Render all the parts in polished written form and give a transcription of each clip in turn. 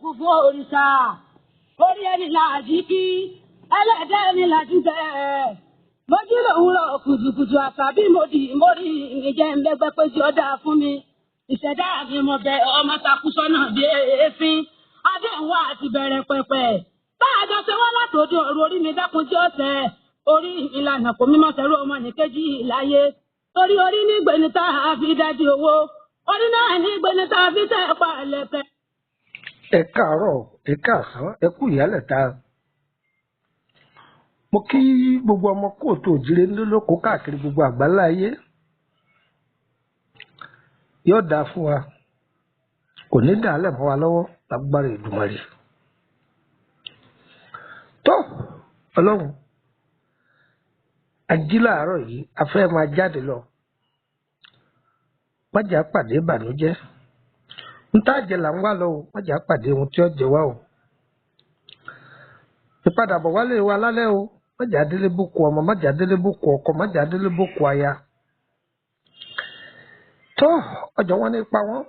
kún fún òrìṣà orí ẹni làjí kí ẹlẹ́dẹ̀ ẹni làjí bẹ́ẹ̀ mojú lòwúrọ̀ kùtùkùtù àtàbí mórí ìjẹ́ ńlẹ́gbẹ́ pé tí ó dáa fún mi ìṣẹ̀dá mi mo bẹ ọmọ takú sọ́nà bí èéfín adéhùn àti bẹ̀rẹ̀ pẹ̀pẹ̀ bá a jọ ṣe wọ́n látòdì ọ̀rọ̀ orí mi dákun tí ó tẹ̀ orí ìlànà kò mímọ́ sẹ́rú ọmọ nìkejì láyé torí orí ní gbẹ̀ni tá a fi dájú owó orí náà ní gbẹ̀ni tá a fi tẹ̀ pa lẹ́kẹ̀. Ẹ káàárọ̀, ẹ káàsán, ẹ kú ìyálẹ̀ta. Mo kí gbogbo ọmọ kóòtù òjìrè nílòkó káàkiri gbogbo àgbáńlá ayé. Yóò dáa fún wa, kò ní dàálẹ̀ mọ́ wa lọ́wọ́ lágbára Èdùmàrè. Tó Ọlọ́run, ají láàárọ̀ yìí a fẹ́ máa jáde lọ. Májà pàdé ìbànújẹ́. Ntáàjẹ là ń wá lọ o, májà pàdé ohun tí ó jẹ wá o. Ìpadàbọ̀ wálé wa lálẹ́ o, májà délé bókù ọmọ, májà délé bókù ọkọ, májà délé bókù aya. Tó ọjọ́ wọn nípa wọn.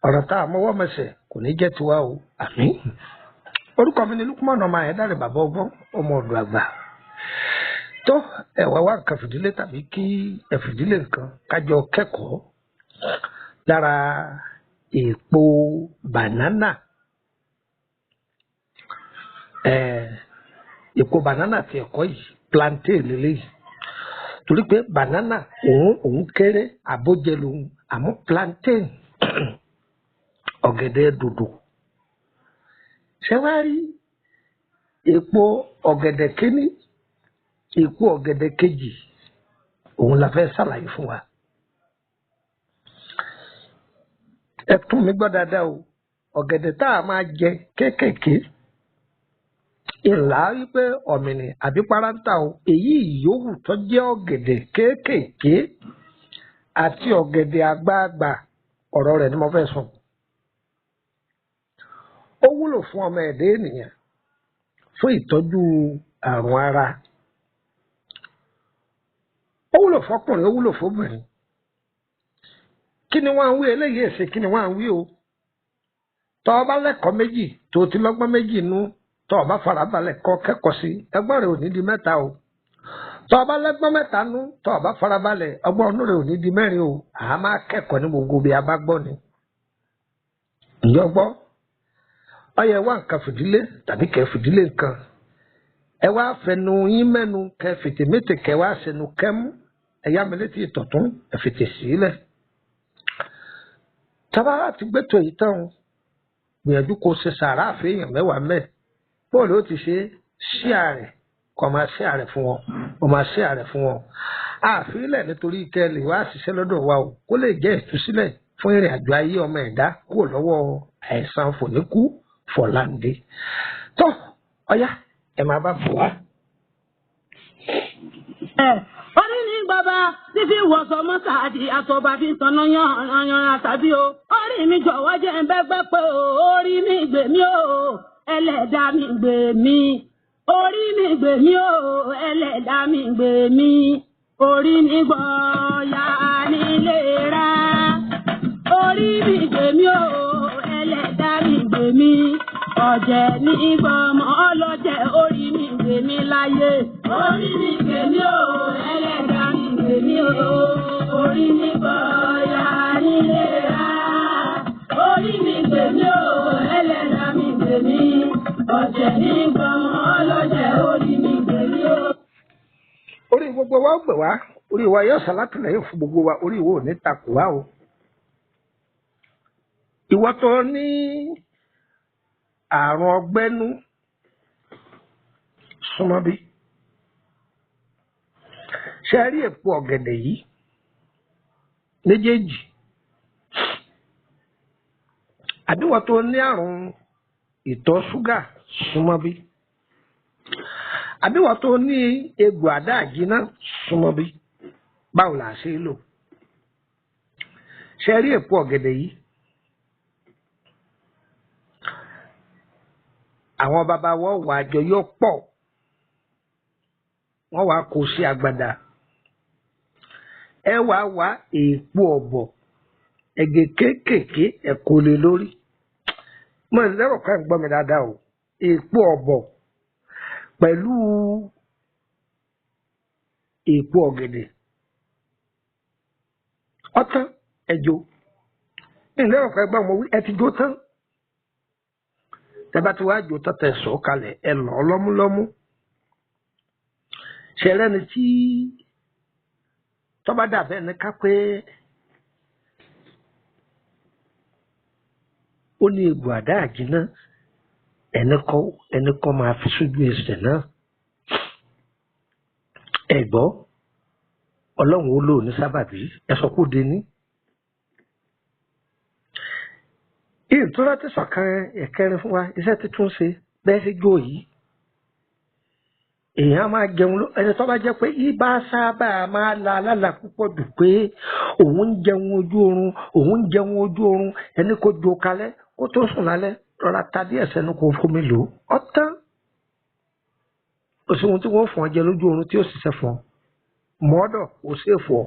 Ọ̀rọ̀ tá a mọ́wọ́ mẹsẹ̀ kò ní jẹ́ tiwa o, àmín. Orúkọ mi ni Lukman ọmọ Ayédáre bàbá ọgbọ́n ọmọ ọ̀dọ̀ àgbà. Tó ẹ̀wà wá nǹkan fìdílé tàbí kí ẹ fìdílé nǹkan kájọ kẹ́kọ̀ọ́ lára èèpo bànánà. Èèpo bànánà ti ẹ̀kọ́ yìí plantain lélẹ́yìí. Torí pé bànánà òun kéré àbójẹ lòun àmọ́ plantain ọ̀gẹ̀dẹ̀ dòdò. Ṣé wá rí èèpo ọ̀gẹ̀dẹ̀ kíní èèpo ọ̀gẹ̀dẹ̀ kejì òun la fẹ́ ṣàlàyé fún wa. Ẹ tún mi gbọ́ dáadáa o, ọ̀gẹ̀dẹ̀ tá a máa jẹ kéékèèké ìlà wípé ọ̀mìnì àbí parántà o, èyí ìyówù tó jẹ́ ọ̀gẹ̀dẹ̀ kéékèèké àti ọ̀gẹ̀dẹ̀ àgbààgbà ọ̀rọ̀ rẹ̀ ni mo fẹ́ sọ. Ó wúlò fún ọmọ ẹ̀dá ènìyàn fún ìtọ́jú àrùn ara. Ó wúlò fọkùnrin, ó wúlò fóbìnrin. Kí ni wọ́n ń wí eléyìí èsè kí ni wọ́n ń wí o? Tọ́ ọ bá lẹ́kọ̀ọ́ méjì tó ti lọ́gbọ́n méjì nú, tọ́ ọ bá farabalẹ̀ kọ́ kẹ́kọ̀ọ́ sí ẹgbọ́n rẹ̀ ò ní di mẹ́ta o. Tọ́ ọ bá lẹ́gbọ́n mẹ́ta nú, tọ́ ọ bá farabalẹ̀ ọgbọ́n ọdún rẹ̀ ò ní di mẹ́rin o. Àá máa kẹ́kọ̀ọ́ ní gbogbo bí a bá gbọ́ ni. Ǹjọ́ gbọ́? Ọyẹ wá nǹkan fìdílé tàbí kẹ́ fìdílé nǹkan. Ẹ wá fẹnu yín mẹ́nu kẹ́ fètèmétè kẹ́ wá sẹnu kẹ́mú. Ẹ yá mi létí ìtọ̀tún ẹ fètè sílẹ̀. Tábà ti gbẹ́tọ̀ yìí tán gbìyànjú kó ṣe sàárà àfihàn mẹ́wàá mẹ́. Bóòlù ó ti ṣe ṣíà rẹ̀ kó máa ṣíà rẹ̀ fún wọn, kó máa ṣíà rẹ̀ fún wọn. Àfihàn nítorí kẹ́ lè wá ṣiṣẹ́ lọ́dọ̀ wa o, kó lè jẹ́ ìtúsílẹ̀ fún ìrìn àjò ayé ọmọ ẹ̀dá kúrò lọ́wọ́ àìsàn fòníkú fọ̀láǹdé. Tó ọyá ẹ máa bá bọ̀ wá. Orí ní bàbá fífi wọ̀sọ̀ mọ́sáàdì àtọ̀bà fi tanná yan àtàbí o. Orí mi jọ̀wọ́ jẹ́ ń bẹ́gbẹ́ pé o. Orí mi gbè mí o, ẹlẹ́dà mi gbè mí. Orí mi gbè mí o, ẹlẹ́dà mi gbè mí. Orí mi gbọ̀ọ́yà nílé ra. Orí mi gbè mí o, ẹlẹ́dà mi gbè mí. Ọ̀jẹ̀ ní ìgbọ̀mọ̀ ọlọ́jẹ̀ orí mi gbè mí láyé. Orí mi gbè mí o, ẹlẹ́dà mi gbè mí o. Orí mi gbọ̀ọ́yà nílé ra. Orí mi gbè mí o, ẹlẹ́dà mi gbè mí. Ọ̀jẹ̀ ní ìgbọ̀mọ̀ ọlọ́jẹ̀ orí mi gbè mí o. Orí gbogbo wa ó gbè wá, orí wa yóò ṣàlátìlẹ́yìn fún gbogbo wa, orí wo ò ní takò wá o. Ìwọ tó ní àrùn ọgbẹ́nú súnmọ́ bí. Ṣé ẹ rí èpo ọ̀gẹ̀dẹ̀ yìí méjèèjì? Àbíwọ̀ tó ní àrùn ìtọ̀ ṣúgà súnmọ́ bí. Àbíwọ̀ tó ní egbò àdá àjínà súnmọ́ bí. Báwo là á ṣe lò? Ṣé ẹ rí èpo ọ̀gẹ̀dẹ̀ yìí? Àwọn bàbá wọn wà àjọ yóò pọ̀, wọ́n wá kó sí agbada. Ẹ wá èèpo ọ̀bọ̀ ẹ̀gẹ̀ kéékèèké ẹ̀kọ́ lé lórí mo lérò pé ń gbọ́ mi dáadáa o èèpo ọ̀bọ̀ pẹ̀lú èèpo ọ̀gẹ̀dẹ̀ ọ̀tán ẹ̀jọ̀ ń lérò pé gbọ́ mo wí ẹ ti jó tán tẹ́ bá ti wá jó tán tẹ́ sọ̀ kalẹ̀ ẹ lọ́ lọ́múlọ́mú ṣẹlẹ́ni tí tọ́ba dàbẹ́ ní ká pé ó ní egbò àdá àjínà ẹni kọ́ máa fi sójú ẹsẹ̀ náà ẹ̀gbọ́ ọlọ́run ó lò ní sábàbí ẹ̀sọ́ kó de ní. ìtura ti sọ̀kan ẹ̀kẹrin fún wa iṣẹ́ títún ṣe bẹ́ẹ̀ sí jó yìí èèyàn máa jẹun ẹni tó bá jẹ́ pé ibà sábà máa la alálà púpọ̀ jù pé òun ń jẹun ojú oorun ẹni kò jó kalẹ̀ kó tó sùn lálẹ́ rọra ta díẹ̀ sẹ́nu kó fomi lò ó tán òṣùwọ̀n tí wọ́n fún ọ jẹ lójú oorun tí ó ṣiṣẹ́ fún ọ mọ́ọ́dọ̀ ó sì fọ́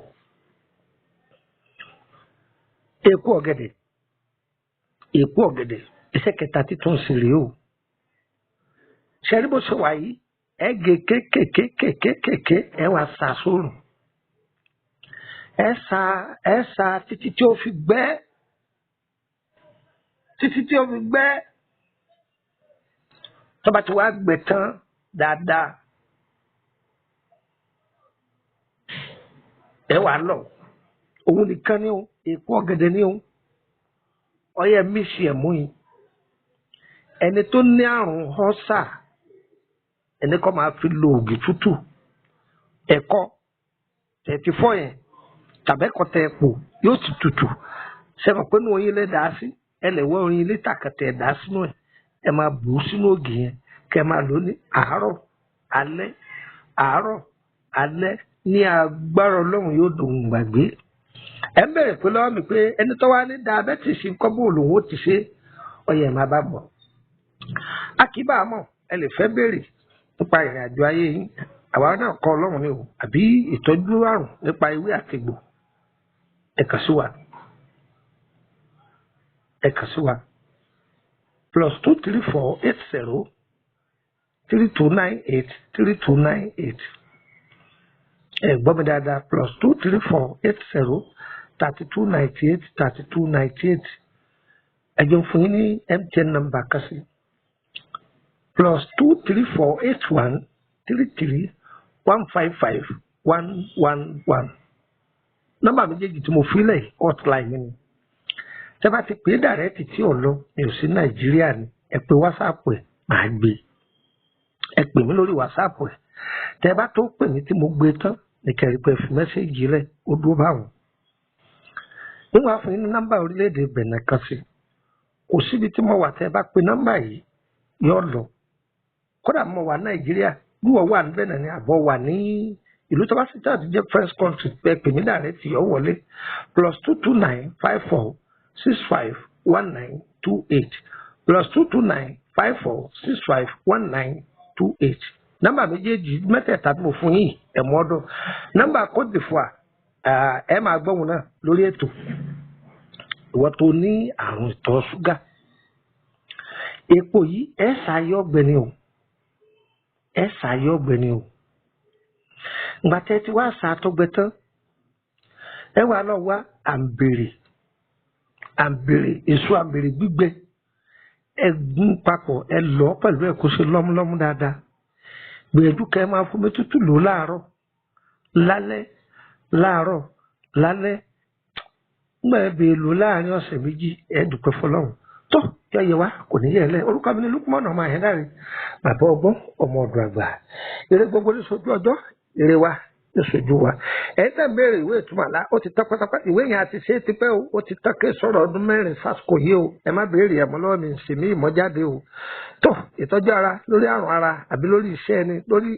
èèpo ọ̀gẹ̀dẹ̀ iṣẹ́ kẹta títún sí rèé o ṣẹ́rí bó ṣe wà yìí ẹ̀gẹ̀ kéékèèké ẹ wá sá sórùn ẹ sá títí tí ó fi gbẹ tó bá ti wá gbẹ tán dáadáa ẹ wá lọ òun nìkan ni o èèpo ọ̀gẹ̀dẹ̀ ni o ọyẹ mísì ẹmú yìí ẹni tó ní àrùn họ́sà ẹni kọ́ máa fi lo ògì tútù ẹ̀kọ́ 34 yẹn tàbẹ́kọ̀ tẹ ẹ̀pò yóò ti tutù sẹ́wọ̀n pé ní oyin lè dá sí ẹ lè wọ́ oyin lítà kẹtẹ̀ dá sínú ẹ̀ ẹ máa bù ú sínú ògì yẹn kẹ máa lò ní àárọ̀ alẹ́ ní agbára ọlọ́run yóò dùn gbàgbé ẹ ń bẹ̀rẹ̀ pé lọ́wọ́ mi pé ẹni tó wá ní diabetes nǹkan bó lòun ó ti ṣe ọyẹ ẹ̀ máa bá bọ̀ akíbà mọ̀ ẹ lè fẹ́ béèrè nípa ìrìn àjò ayé yín àwa náà kọ́ ọlọ́run ni o àbí ìtọ́jú àrùn nípa ewé àtegbò ẹ kàn sí wa +23480 3298 3298 ẹ gbọ́ mi dáadáa +23480 3298 3298 ẹ jẹun fún yín ní MTN number kan sí +23481 33 155 111 nọ́mbà méjèèjì tí mo fi lẹ̀ hotline mi ni tẹ́ bá ti pè é dàrẹ́tì tí ò lọ mi ò sí Nàìjíríà ni ẹ pè WhatsApp ẹ máa gbé ẹ pè mí lórí WhatsApp ẹ tẹ́ bá tó pè mí tí mo gbé tán ní kẹrin pé fi mẹ́sẹ̀gì rẹ̀ ó dúró báwọn. níwọ̀n fún yín ní nọ́mbà orílẹ̀-èdè Benin kan sí kò síbi tí mo wà tẹ́ bá pe nọ́mbà yìí yóò lọ kódà mo wà Nàìjíríà bí wọ́n wà ní Benin ní àbọ̀ wà ní ìlú tó bá sì tẹ́ àtijọ́ first country pé pè mí dàrẹ́tì yóò wọlé +229 54 65 1928 +229 54 65 1928 nọ́mbà méjèèjì mẹ́tẹ̀ẹ̀ta tí mo fún yín ẹ̀mú ọdún nọ́mbà Côte d'Ivoire ẹ máa gbọ́ wọn náà lórí ètò ìwọ tó ní àrùn ìtọ̀ ṣúgà epo yìí ẹ ṣàyẹ ọ̀gbẹ́ni o ìgbà tẹ́ ti wá ṣàtọgbẹ tán ẹ wà lọ wá àǹbèrè èso àǹbèrè gbígbẹ ẹ gún papọ̀ ẹ lọ pẹ̀lú ẹ kó ṣe lọ́múlọ́mú dáadáa gbìyànjú kẹ́ máa fún mi tútù lò láàárọ̀ lálẹ́ nígbà ẹ bèè lò láàrin ọ̀sẹ̀ méjì ẹ dúpẹ́ fọ́lọ́run tó yẹ wá kò ní yẹ lẹ orúkọ mi ní Lukman ọmọ àyẹ̀dáre bàbá ọgbọ́n ọmọ ọdún àgbà eré gbogbo ní sojú ọjọ́ eré wa ní sojú wa ẹ̀yin tẹ́ ń béèrè ìwé ìtumọ̀ àlá ó ti tán pátápátá ìwé yẹn àti ṣe é ti pẹ́ o ó ti tán ké sọ̀rọ̀ ọdún 4 sásìkò yìí o ẹ má béèrè ẹ̀mọ́ lọ́wọ́ mi sì mí ìmọ̀jáde o tó ìtọ́jú ara lórí àrùn ara àbí lórí iṣẹ́ ẹni lórí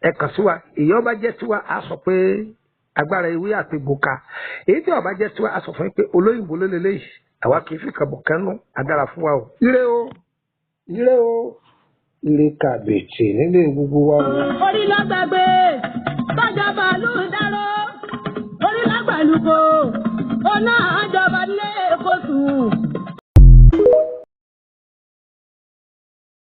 ẹ̀kàn sí wa èyí ọba jẹ́ tiwa á sọ pé agbára ewé àti gbòkà èyí tí ọba jẹ́ tiwa á sọ fún yín pé olóyìnbó ló lélẹ́yìí àwa kì í fi kàbọ̀ kánú adára fún wa o ire o ire kàbètì nílé gbogbo wa o. orí lágbàgbé tọ́jà bàálù dáró orí lágbàlùkò ọ̀nà àjọba nílé. fóṣù